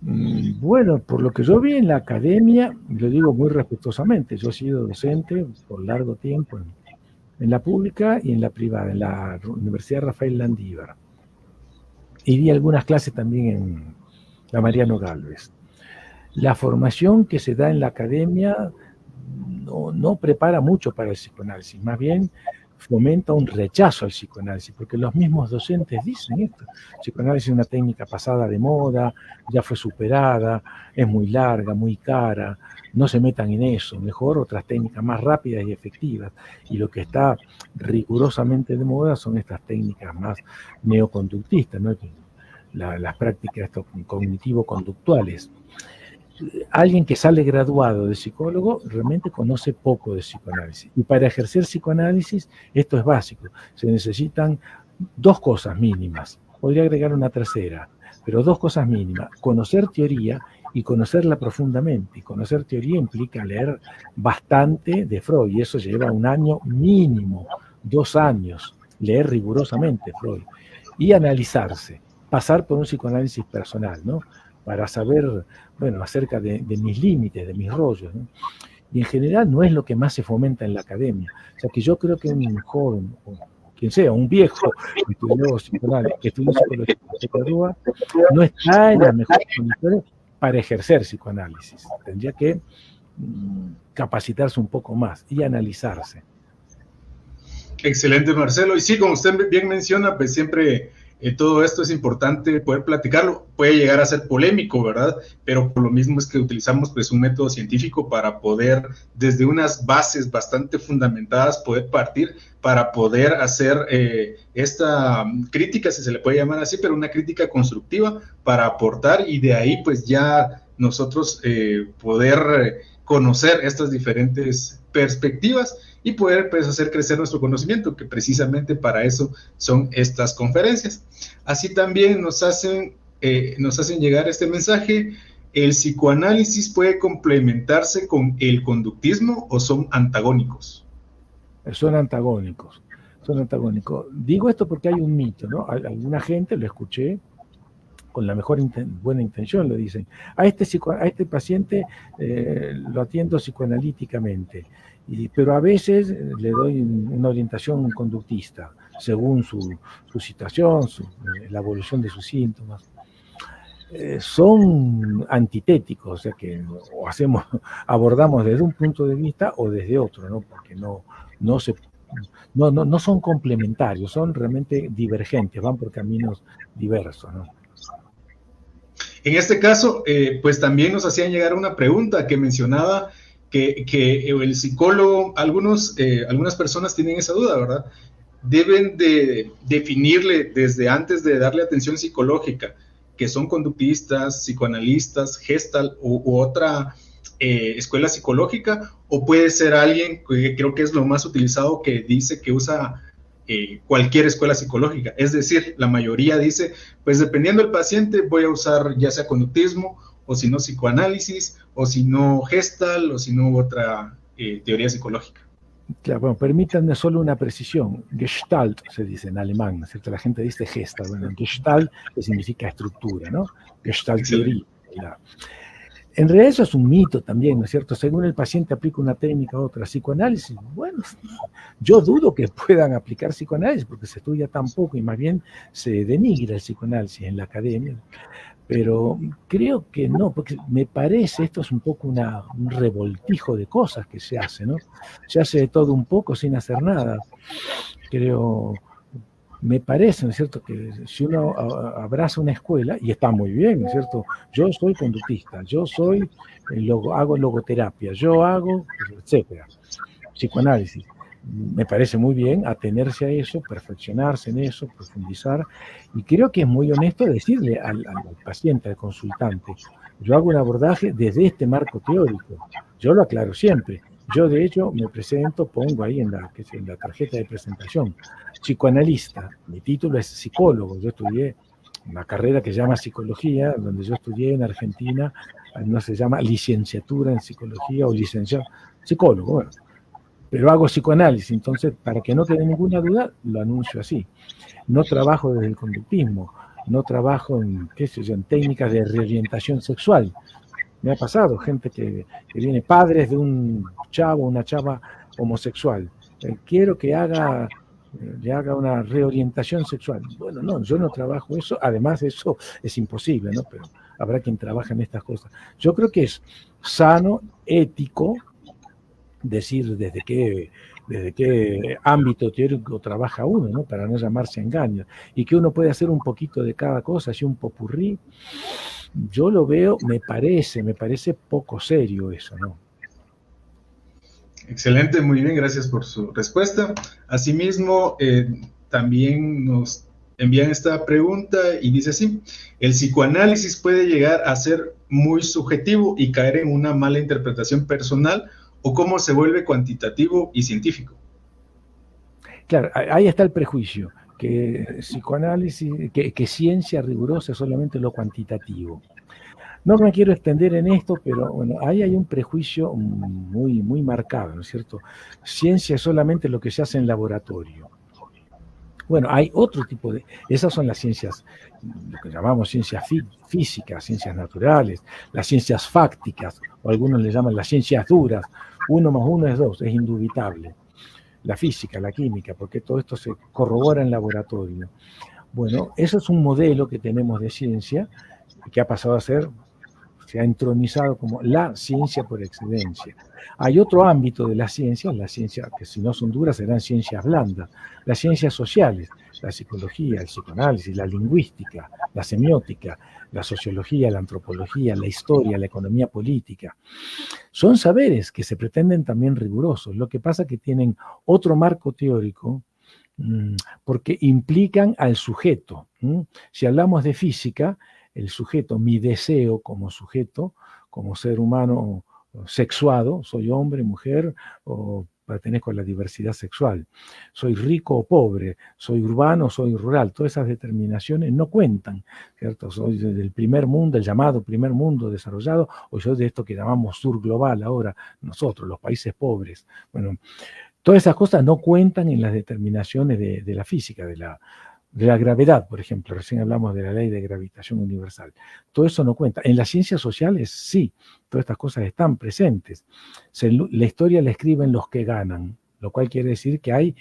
Bueno, por lo que yo vi en la academia, lo digo muy respetuosamente, yo he sido docente por largo tiempo en la pública y en la privada, en la Universidad Rafael Landívar. Y di algunas clases también en la Mariano Gálvez. La formación que se da en la academia no prepara mucho para el psicoanálisis, más bien fomenta un rechazo al psicoanálisis, porque los mismos docentes dicen esto. El psicoanálisis es una técnica pasada de moda, ya fue superada, es muy larga, muy cara, no se metan en eso, mejor otras técnicas más rápidas y efectivas. Y lo que está rigurosamente de moda son estas técnicas más neoconductistas, ¿no? Las prácticas cognitivo-conductuales. Alguien que sale graduado de psicólogo realmente conoce poco de psicoanálisis. Y para ejercer psicoanálisis, esto es básico. Se necesitan 2 cosas mínimas. Podría agregar una tercera, pero 2 cosas mínimas. Conocer teoría y conocerla profundamente. Y conocer teoría implica leer bastante de Freud. Y eso lleva 1 año mínimo, 2 años. Leer rigurosamente Freud. Y analizarse. Pasar por un psicoanálisis personal, ¿no? Para saber, bueno, acerca de mis límites, de mis rollos, ¿no? Y en general no es lo que más se fomenta en la academia. O sea que yo creo que un joven quien sea, un viejo que estudió psicoanálisis, que estudió psicología, se gradúa, no está en las mejores condiciones para ejercer psicoanálisis. Tendría que capacitarse un poco más y analizarse. Excelente, Marcelo. Y sí, como usted bien menciona, pues siempre todo esto es importante poder platicarlo. Puede llegar a ser polémico, ¿verdad? Pero por lo mismo es que utilizamos pues un método científico para poder, desde unas bases bastante fundamentadas, poder partir para poder hacer esta crítica, si se le puede llamar así, pero una crítica constructiva para aportar y de ahí pues ya nosotros poder conocer estas diferentes perspectivas y poder pues, hacer crecer nuestro conocimiento, que precisamente para eso son estas conferencias. Así también nos hacen llegar este mensaje: ¿el psicoanálisis puede complementarse con el conductismo o son antagónicos? Son antagónicos, son antagónicos. Digo esto porque hay un mito, ¿no? Alguna gente, lo escuché, con la mejor buena intención, lo dicen. A este paciente lo atiendo psicoanalíticamente, pero a veces le doy una orientación conductista, según su situación, la evolución de sus síntomas. Son antitéticos, o sea que abordamos desde un punto de vista o desde otro, ¿no? Porque no son complementarios, son realmente divergentes, van por caminos diversos, ¿no? En este caso, pues también nos hacían llegar una pregunta que mencionaba que el psicólogo, algunas personas tienen esa duda, ¿verdad? Deben de definirle desde antes de darle atención psicológica que son conductistas, psicoanalistas, Gestalt u otra escuela psicológica, o puede ser alguien que creo que es lo más utilizado, que dice que usa cualquier escuela psicológica. Es decir, la mayoría dice, pues dependiendo del paciente voy a usar ya sea conductismo, o si no psicoanálisis, o si no Gestalt, o si no otra teoría psicológica. Claro, bueno, permítanme solo una precisión. Gestalt se dice en alemán, ¿no es cierto? La gente dice Gestalt. Bueno, Gestalt que significa estructura, ¿no? Gestalt teoría. En realidad eso es un mito también, ¿no es cierto? Según el paciente aplica una técnica u otra. Psicoanálisis, bueno, yo dudo que puedan aplicar psicoanálisis porque se estudia tan poco y más bien se denigra el psicoanálisis en la academia. Pero creo que no, porque me parece, esto es un poco un revoltijo de cosas que se hace, ¿no? Se hace de todo un poco sin hacer nada. Creo, me parece, ¿no es cierto?, que si uno abraza una escuela, y está muy bien, ¿no es cierto? Yo soy conductista, yo hago logoterapia, yo hago, etcétera, psicoanálisis. Me parece muy bien atenerse a eso, perfeccionarse en eso, profundizar, y creo que es muy honesto decirle al paciente, al consultante, yo hago un abordaje desde este marco teórico, yo lo aclaro siempre, yo de hecho me presento, pongo ahí en la tarjeta de presentación, psicoanalista, mi título es psicólogo, yo estudié una carrera que se llama psicología, donde yo estudié en Argentina, no se llama licenciatura en psicología o licenciado, psicólogo, bueno. Pero hago psicoanálisis, entonces, para que no quede ninguna duda, lo anuncio así. No trabajo desde el conductismo, no trabajo en técnicas de reorientación sexual. Me ha pasado gente que viene, padres de un chavo, una chava homosexual. Quiero que le haga una reorientación sexual. Bueno, no, yo no trabajo eso, además eso es imposible, ¿no? Pero habrá quien trabaja en estas cosas. Yo creo que es sano, ético, decir desde qué ámbito teórico trabaja uno, ¿no? Para no llamarse engaño. Y que uno puede hacer un poquito de cada cosa, así un popurrí. Yo lo veo, me parece poco serio eso, ¿no? Excelente, muy bien, gracias por su respuesta. Asimismo, también nos envían esta pregunta y dice así: ¿el psicoanálisis puede llegar a ser muy subjetivo y caer en una mala interpretación personal, o cómo se vuelve cuantitativo y científico? Claro, ahí está el prejuicio, que psicoanálisis, que ciencia rigurosa es solamente lo cuantitativo. No me quiero extender en esto, pero bueno, ahí hay un prejuicio muy, muy marcado, ¿no es cierto? Ciencia es solamente lo que se hace en laboratorio. Bueno, hay otro tipo esas son las ciencias, lo que llamamos ciencias físicas, ciencias naturales, las ciencias fácticas, o algunos le llaman las ciencias duras. 1 más 1 es 2, es indubitable. la física, la química, porque todo esto se corrobora en laboratorio. Bueno, eso es un modelo que tenemos de ciencia que ha pasado a ser, se ha entronizado como la ciencia por excelencia. Hay otro ámbito de la ciencia que si no son duras serán ciencias blandas, las ciencias sociales, la psicología, el psicoanálisis, la lingüística, la semiótica, la sociología, la antropología, la historia, la economía política. Son saberes que se pretenden también rigurosos, lo que pasa que tienen otro marco teórico porque implican al sujeto. Si hablamos de física, el sujeto, mi deseo como sujeto, como ser humano sexuado, soy hombre, mujer, o pertenezco a la diversidad sexual, soy rico o pobre, soy urbano, soy rural, todas esas determinaciones no cuentan, ¿cierto? Soy del primer mundo, el llamado primer mundo desarrollado, o soy de esto que llamamos sur global ahora, nosotros, los países pobres. Bueno, todas esas cosas no cuentan en las determinaciones de la física, de la gravedad, por ejemplo. Recién hablamos de la ley de gravitación universal. Todo eso no cuenta. En las ciencias sociales, sí, todas estas cosas están presentes. La historia la escriben los que ganan, lo cual quiere decir que hay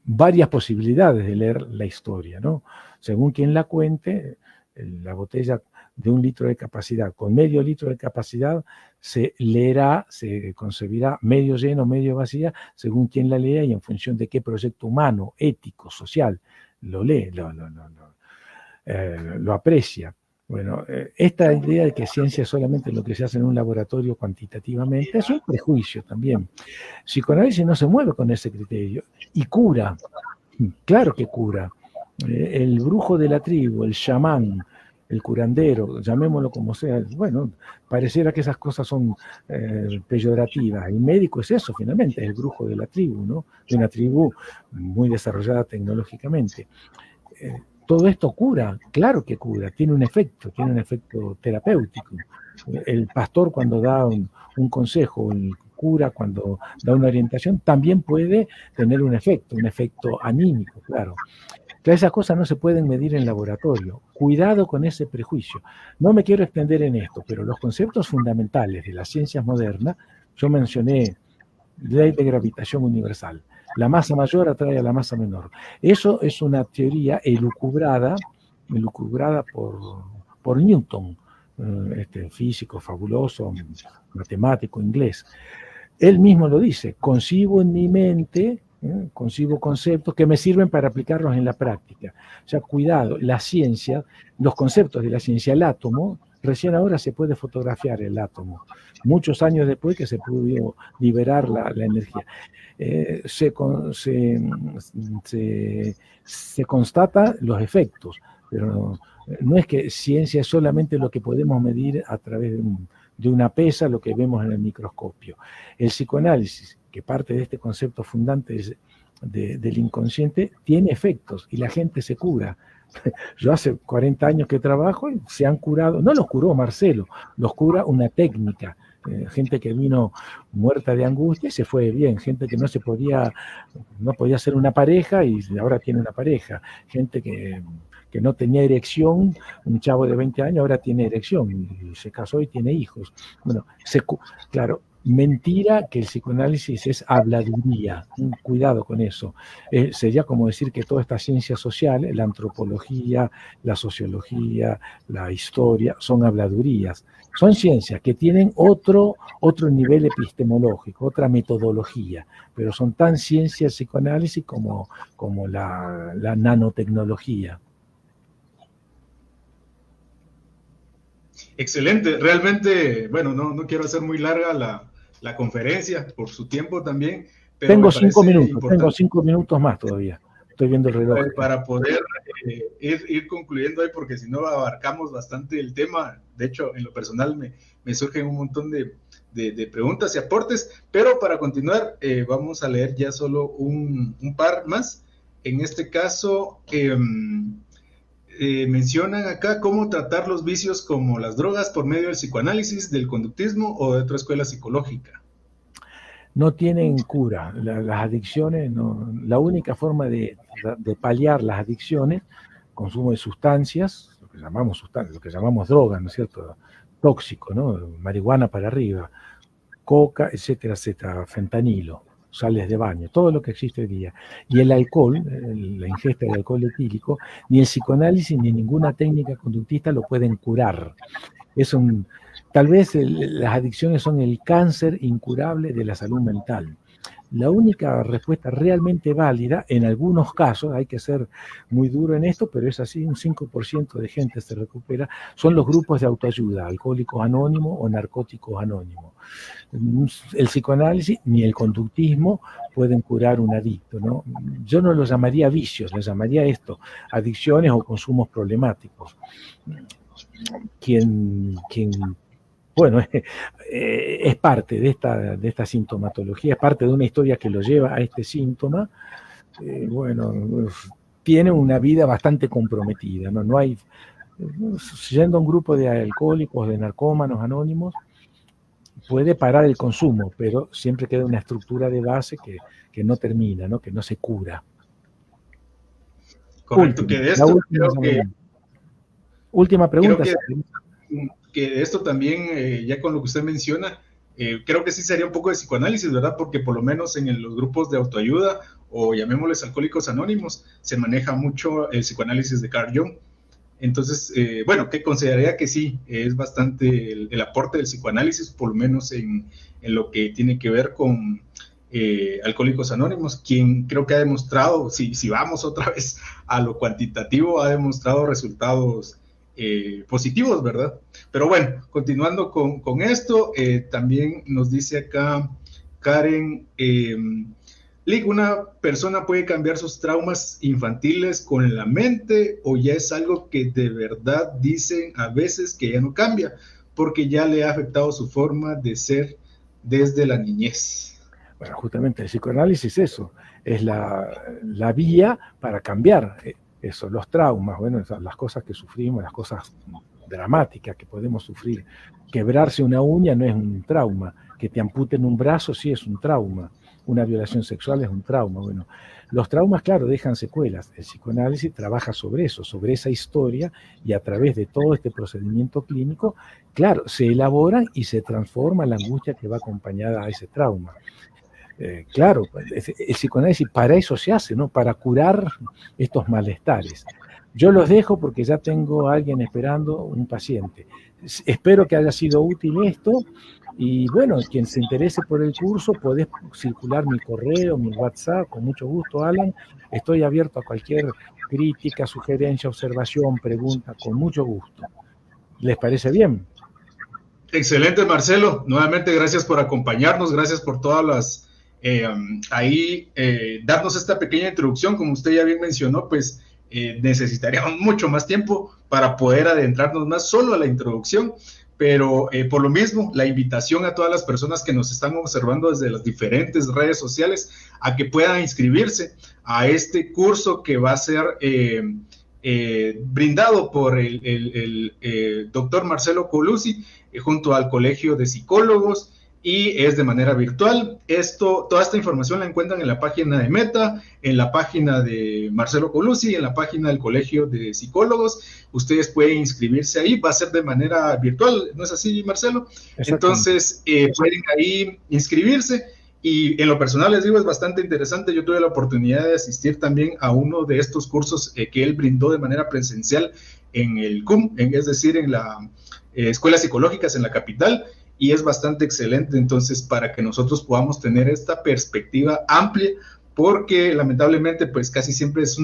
varias posibilidades de leer la historia, ¿no? Según quien la cuente, la botella de 1 litro de capacidad con medio litro de capacidad se leerá, se concebirá medio lleno, medio vacía, según quien la lea y en función de qué proyecto humano, ético, social lo lee, lo aprecia. Bueno, esta idea de que ciencia es solamente lo que se hace en un laboratorio cuantitativamente es un prejuicio también. Psicoanálisis no se mueve con ese criterio y cura, claro que cura. El brujo de la tribu, el chamán, el curandero, llamémoslo como sea, bueno, pareciera que esas cosas son peyorativas. El médico es eso, finalmente, es el brujo de la tribu, ¿no? De una tribu muy desarrollada tecnológicamente. Todo esto cura, claro que cura, tiene un efecto terapéutico. El pastor cuando da un consejo, el cura cuando da una orientación, también puede tener un efecto anímico, claro. Esas cosas no se pueden medir en laboratorio. Cuidado con ese prejuicio. No me quiero extender en esto, pero los conceptos fundamentales de las ciencias modernas, yo mencioné ley de gravitación universal. La masa mayor atrae a la masa menor. Eso es una teoría elucubrada por Newton, este físico fabuloso, matemático inglés. Él mismo lo dice, concibo en mi mente, concibo conceptos que me sirven para aplicarlos en la práctica. O sea, cuidado, la ciencia, los conceptos de la ciencia, el átomo, recién ahora se puede fotografiar el átomo, muchos años después que se pudo liberar la energía. Se constatan los efectos, pero no es que ciencia es solamente lo que podemos medir a través de una pesa, lo que vemos en el microscopio. El psicoanálisis, que parte de este concepto fundante del inconsciente, tiene efectos y la gente se cura. Yo hace 40 años que trabajo y se han curado, no los curó Marcelo, los cura una técnica. Gente que vino muerta de angustia y se fue bien, gente que no podía ser una pareja y ahora tiene una pareja, gente que no tenía erección, un chavo de 20 años ahora tiene erección y se casó y tiene hijos. Bueno, claro, mentira que el psicoanálisis es habladuría, cuidado con eso. Sería como decir que toda esta ciencia social, la antropología, la sociología, la historia, son habladurías. Son ciencias que tienen otro nivel epistemológico, otra metodología, pero son tan ciencia el psicoanálisis como la nanotecnología. Excelente, realmente, bueno, no quiero hacer muy larga la conferencia por su tiempo también, pero tengo 5 minutos más todavía, estoy viendo el reloj. Para poder ir concluyendo ahí, porque si no abarcamos bastante el tema. De hecho, en lo personal me surgen un montón de preguntas y aportes, pero para continuar vamos a leer ya solo un par más. En este caso, mencionan acá cómo tratar los vicios como las drogas por medio del psicoanálisis, del conductismo o de otra escuela psicológica. No tienen cura. Las adicciones, la única forma de paliar las adicciones, consumo de sustancias, lo que llamamos drogas, ¿no es cierto? Tóxico, ¿no? Marihuana para arriba, coca, etcétera, etcétera, fentanilo. sales de baño, todo lo que existe hoy día. Y el alcohol, la ingesta de alcohol etílico, ni el psicoanálisis ni ninguna técnica conductista lo pueden curar. Tal vez las adicciones son el cáncer incurable de la salud mental. La única respuesta realmente válida, en algunos casos, hay que ser muy duro en esto, pero es así, un 5% de gente se recupera, son los grupos de autoayuda, Alcohólicos Anónimos o Narcóticos Anónimos. El psicoanálisis ni el conductismo pueden curar un adicto, ¿no? Yo no lo llamaría vicios, le llamaría esto, adicciones o consumos problemáticos. Bueno, es parte de esta sintomatología, es parte de una historia que lo lleva a este síntoma. Tiene una vida bastante comprometida, ¿no? No hay, yendo a un grupo de alcohólicos, de narcómanos anónimos, puede parar el consumo, pero siempre queda una estructura de base que no termina, ¿no? Que no se cura. Correcto, que de esto última pregunta. Que de esto también, ya con lo que usted menciona, creo que sí sería un poco de psicoanálisis, ¿verdad? Porque por lo menos en los grupos de autoayuda, o llamémosles alcohólicos anónimos, se maneja mucho el psicoanálisis de Carl Jung. Entonces, que consideraría que sí, es bastante el aporte del psicoanálisis, por lo menos en lo que tiene que ver con Alcohólicos Anónimos, quien creo que ha demostrado, si vamos otra vez a lo cuantitativo, ha demostrado resultados positivos, ¿verdad? Pero bueno, continuando con esto, también nos dice acá Karen, ¿una persona puede cambiar sus traumas infantiles con la mente o ya es algo que de verdad dicen a veces que ya no cambia porque ya le ha afectado su forma de ser desde la niñez? Bueno, justamente el psicoanálisis es la vía para cambiar eso, los traumas, las cosas que sufrimos, las cosas dramáticas que podemos sufrir. Quebrarse una uña no es un trauma, que te amputen un brazo sí es un trauma, una violación sexual es un trauma. Bueno, los traumas, claro, dejan secuelas. El psicoanálisis trabaja sobre eso, sobre esa historia, y a través de todo este procedimiento clínico, claro, se elabora y se transforma la angustia que va acompañada a ese trauma. Claro, el psicoanálisis para eso se hace, ¿no? Para curar estos malestares. Yo los dejo porque ya tengo a alguien esperando, un paciente. Espero que haya sido útil esto y bueno, quien se interese por el curso, podés circular mi correo, mi WhatsApp, con mucho gusto, Alan. Estoy abierto a cualquier crítica, sugerencia, observación, pregunta, con mucho gusto. ¿Les parece bien? Excelente, Marcelo. Nuevamente, gracias por acompañarnos, gracias por todas las... darnos esta pequeña introducción. Como usted ya bien mencionó, pues necesitaríamos mucho más tiempo para poder adentrarnos más solo a la introducción, pero por lo mismo, la invitación a todas las personas que nos están observando desde las diferentes redes sociales a que puedan inscribirse a este curso que va a ser brindado por el doctor Marcelo Colucci junto al Colegio de Psicólogos, y es de manera virtual. Toda esta información la encuentran en la página de Meta, en la página de Marcelo Colucci, en la página del Colegio de Psicólogos. Ustedes pueden inscribirse ahí, va a ser de manera virtual, ¿no es así, Marcelo? Entonces, pueden ahí inscribirse, y en lo personal les digo, es bastante interesante. Yo tuve la oportunidad de asistir también a uno de estos cursos que él brindó de manera presencial en el CUM, es decir, en la Escuelas Psicológicas en la capital, y es bastante excelente. Entonces, para que nosotros podamos tener esta perspectiva amplia, porque lamentablemente pues casi siempre es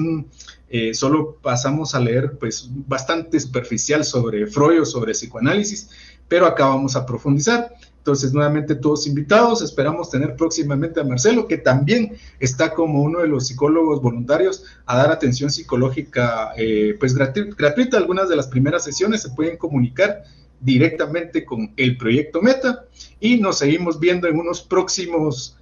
solo pasamos a leer pues bastante superficial sobre Freud o sobre psicoanálisis, pero acá vamos a profundizar. Entonces, nuevamente todos invitados, esperamos tener próximamente a Marcelo, que también está como uno de los psicólogos voluntarios a dar atención psicológica pues gratuita. Algunas de las primeras sesiones se pueden comunicar directamente con el proyecto Meta, y nos seguimos viendo en unos próximos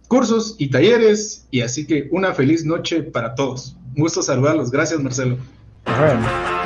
cursos y talleres, y así que una feliz noche para todos. Un gusto saludarlos. Gracias, Marcelo. Bueno.